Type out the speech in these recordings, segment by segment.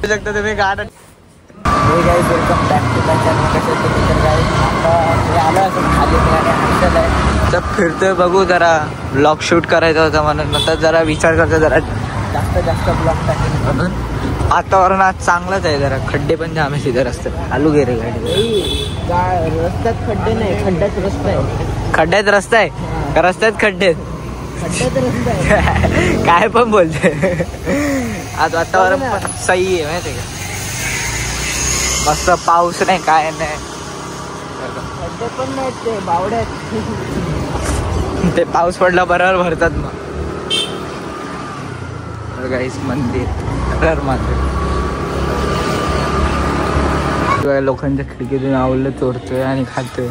शकता तुम्ही garden. Welcome back to my channel. कसे तुम्ही? तर गाईज आता मी आलो असं खाली आणि हर्षल आहे. तर फिरतोय बघू जरा ब्लॉग शूट करायचा होता म्हणून नंतर जरा विचार करतो जरा जास्त ब्लॉग टाकेल म्हणून. वातावरण आज चांगलंच आहे जरा. खड्डे पण जाम आहे तिथे रस्त्यात. आलू गेले गाडी. रस्त्यात खड्डे नाही, खड्ड्यात रस्ता आहे. खड्ड्यात रस्ता आहे का रस्त्यात खड्डे? खड्ड्यात रस्ता आहे. काय पण बोलते. आज वातावरण पण सही आहे माहिती आहे का. मस्त पाऊस नाही काय नाही. खड्डे पण नाहीत ते बावड्यात. ते पाऊस पडला बरोबर भरतात मग. गाईस मंदिर लोकांच्या खिडकीतून आवलं चोरतोय आणि खातोय.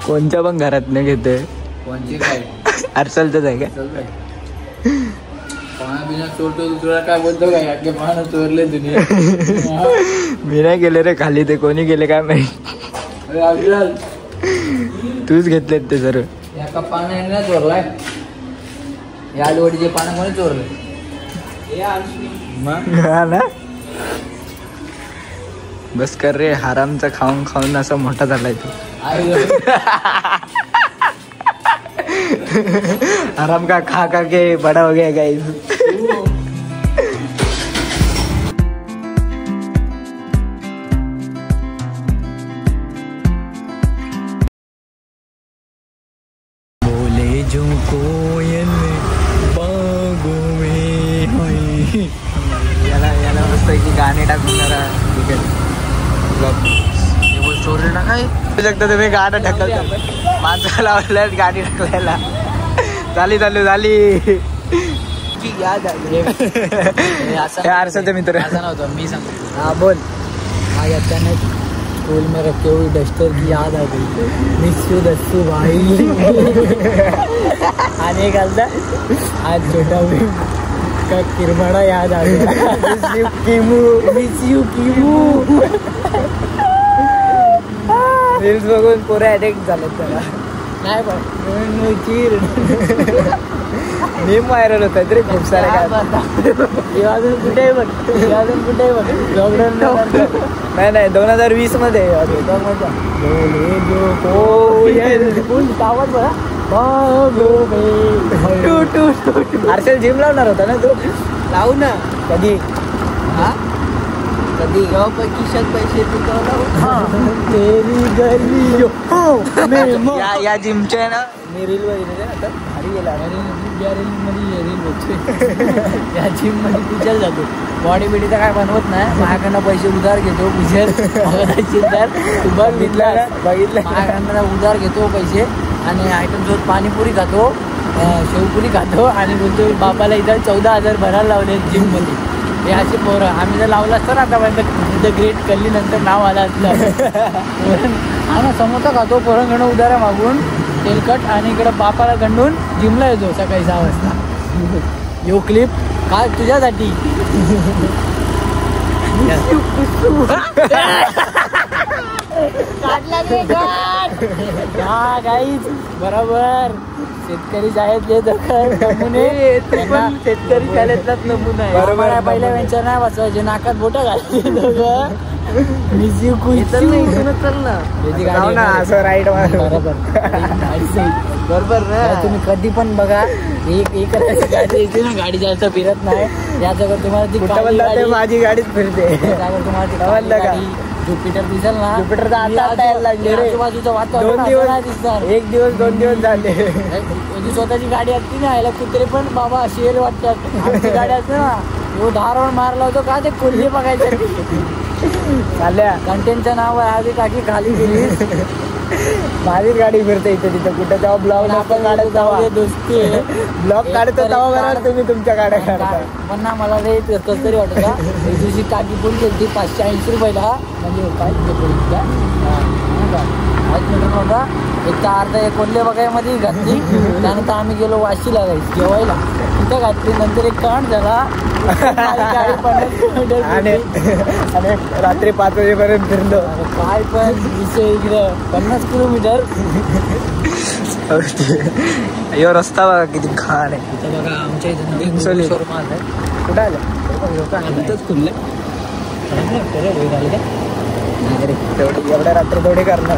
कोणत्या पण घरात नाही घेतोय. कोणची काय हर्षलच आहे काय? बिना चोरतो दुसरा काय बोलतो काय? अख्खे पाहणं चोरले दुनिया. मी नाही गेले रे खाली. ते कोणी गेले काय माहिती. तूच घेतलेत ते सर्व. एका पानं ना चोरलाय. या आलूवडीचे पानं कोणी चोरले? हा ना. बस कर रे. हरामचा खाऊन खाऊन असा मोठा झालाय तू. आराम का खा करके बड़ा हो गया गाइस. बोले जो कोयल बागों में होई. याला मस्त की गाणे टाकून जरा स्टोरी टाकाय शकता तुम्ही. गाणं ढकलता माणसाला लावल्यात गाडी ढकलायला. झाली याद आली. हर्षलचे मित्र असं नव्हतं मी सांगतो. हा बोल. आज अचानक स्कूल में रखे हुए डस्टर की याद आ गई. मिस यू दस्सू भाई. आणि एक आलता आज छोटा भीम का किरमाडा याद आ गया. मिस यू किमू. रील्स बघून पुरे ॲडिक्ट झालं त्याला. नाही पण मीम व्हायरल होत रे खूप सारे. अजून कुठेही बघ. लॉकडाऊन नाही 2020 मध्ये. हर्षल जिम लावणार होता ना तू? लावू ना. कधी? हा कधी खिशात पैसे या जिमच्या आहे ना. मी रील वर आता भारी गेला. रील बघतोय. या जिम मध्ये पिक्चर जातो. बॉडी बिडीचं काय बनवत नाही. माझ्याकडनं पैसे उधार घेतो. बघितलं माझ्याकडनं उधार घेतो पैसे आणि आयटम सोबत पाणीपुरी खातो, शेवपुरी खातो आणि बोलतो बापाला इथं 14,000 भरायला लावले जिम मध्ये. हे असे पोरं. आम्ही जर लावलं असतं ना आतापर्यंत द ग्रेट कल्ली नंतर नाव आलं असलं. हा ना. समोसा खातो पोरांकडनं उधारा मागून तेलकट आणि इकडं बापाला गंडून जिमला येतो सकाळी 6 वाजता. यो क्लिप काय तुझ्यासाठी. हा गाईज बरोबर. शेतकरी शाळेतले नमुने. शेतकरी शाळेतलाच नमुना आहे. बरोबर. पहिल्या वेंचर नाही वाचवायचे. नाकात बोटं घालते दोघं. असं राईट. बरोबर ना. तुम्ही कधी पण बघा. एक गाडी येते ना. गाडी जास्त फिरत नाही. याच्यावर तुम्हाला माझी गाडीच फिरते. तुम्हाला ज्युपिटर दिसेल ना. ज्युपिटर आजूबाजूचं वातावरण दिसणार. 1 दिवस 2 दिवस झाले. स्वतःची गाडी असते ना. याला कुत्रे पण बाबा शेर वाटतात. आमची गाडी असते ना. तो 10 राऊंड मारला होतो का ते कोल्हे बघायसाठी. कंटेंटचं नाव आहे आधी टाकी खाली गेली. माझीच गाडी फिरते इथे तिथं कुठं जाऊ. ब्लॉग आपण काढत जावा. दोस्ती ब्लॉग काढतो जावा बरोबर. तुम्ही तुमच्या गाड्या काढता. पण ना मला रे कसं तरी वाटत का. एक दिवशी टाकी पण केली 580 रुपयाला. म्हणजे काय नव्हता. एक तर अर्धा एक कोल्हे बघायमध्ये घातली. त्यानंतर आम्ही गेलो वाशीला जेवायला. तिथं घातली. नंतर एक कांड झाला. आणि रात्री 5 वाजेपर्यंत फिरलो. काय पण विषय इकडं 50 किलोमीटर. यो रस्ता बघा किती घाण आहे. इथं बघा आमच्या इथं नवीन इंसोली. शोरूम आलाय. कुठं आलं इथंच खुललंय. एवढ्या रात्री थोडे करणार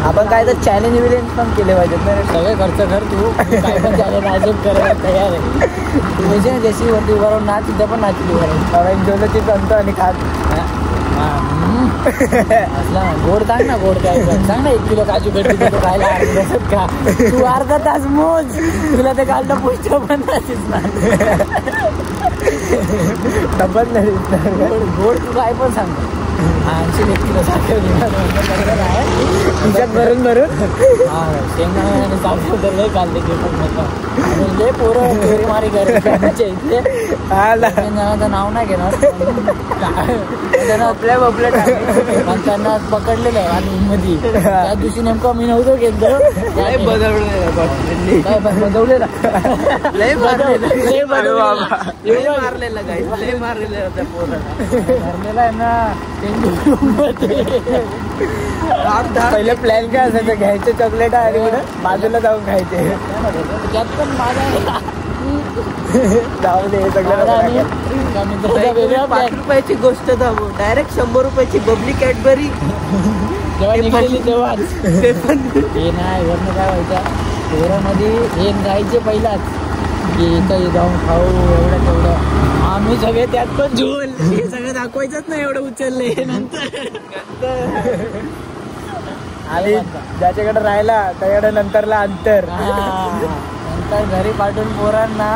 आपण. काय तर चॅलेंज विलेंज पण केले पाहिजेत ना. सगळे खर्च कर तू काय पण चॅलेंज अजून करायला तयार आहे. तू म्हणजे जशी वरती उभा राहून नाच तिथं पण नाचली उभा राहून जेवलं ती बनतो आणि खात असला गोड सांग ना. गोड काय सांग ना. 1 किलो काजू कटली तर खायला अर्धा का तू अर्धा तास मोज. तुला ते कालला पुष्ट पण नाचीच ना. डबल नाही गोड तू काय पण सांग. 1 किलो साखर भरून भरून शेंगदाणे आणि साखर तर लय काढले ते पण लय पोरं चोरी मारी करायचे इथले. शेंगदाण्याचं नाव नाही घेणार. आपल्या बबल्या पण त्यांना पकडलेलं आहे आणि मध्ये त्या दिवशी नेमकं मी नव्हतो घेतलं. बदवलेला मारलेला आहे ना. पहिले प्लॅन काय असायचं घ्यायचे चॉकलेट आणि बाजूला जाऊन खायचे. त्यात पण माझा जाऊ दे सगळं. 5 रुपयाची गोष्ट दाबो डायरेक्ट 100 रुपयाची बबली कॅडबरी जेव्हा निघाली तेव्हा हे नाही. वरनं काय व्हायचं पोरामध्ये हे जायचे पहिलाच की इथं जाऊन खाऊ एवढं तेवढं. आम्ही सगळे त्यात पण झोल हे सगळं दाखवायचंच नाही. एवढं उचलले नंतर आणि ज्याच्याकडे राहिला त्याच्याकडे नंतरला अंतर. नंतर घरी पाठवून पोरांना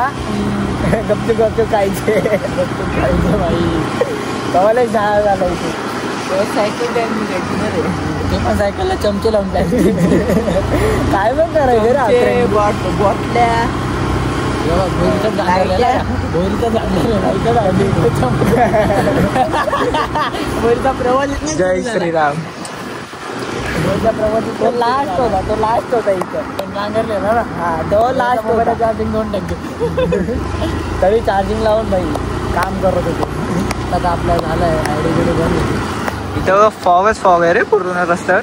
गपचूप गपचूप खायचे. गपचूप खायचं बाई. कवाला शाळा घालायची. सायकल टाइम ते पण सायकलला चमचे लावून टाकायचे. काय पण करायचे रे बॉटल्या भोरीचा प्रवास. जय श्रीराम. प्रवास तो लास्ट होता इथं पण नांगरलेला ना. हा तो लास्ट होता. चार्जिंग 2 टक्के तरी चार्जिंग लावून बाई काम करत होते. आता आपल्या झालंय आयडी बिडी बंद. इथं फॉगच फॉग आहे रे पूर्ण रस्त्यावर.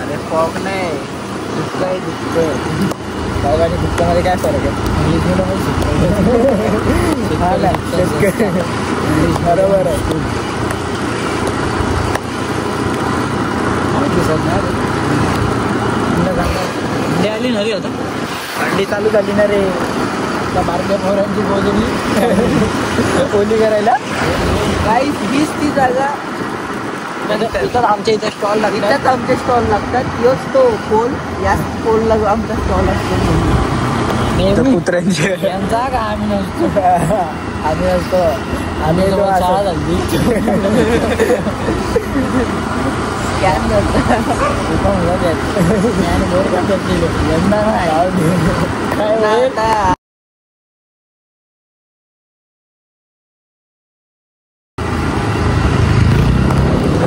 अरे फॉग नाही दुःख आहे दुःख. फॉग आणि दुःखामध्ये काय फरक आहे. बरोबर आहे. थंडी आली ना रे. आता थंडी चालू झाली ना रे. त्या बारक्या पोरांची बोलली ओली करायला काही 20-30 जागा इथं आमच्या इथं स्टॉल लागतात. आमचे स्टॉल लागतात. योच तो पोल याच पोलला आमचा स्टॉल असतो. कुत्र्यांचे यांचा का आम्ही नसतो. आम्ही असतो. आम्ही शाळा झाली स्कॅन करतात. बोर करतात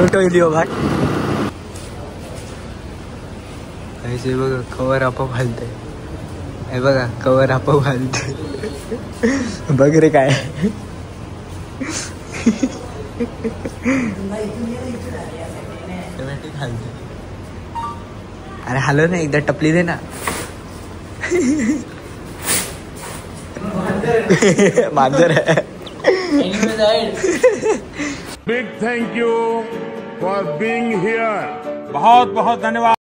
काय ऐसे बघा कवर आपोआप घालतंय. हे बघा कवर आपोआप घालतंय. बघ रे काय अरे हॅलो ना एकदा टपली दे ना. मांजर है. Big thank you for being here. बहुत बहुत धन्यवाद.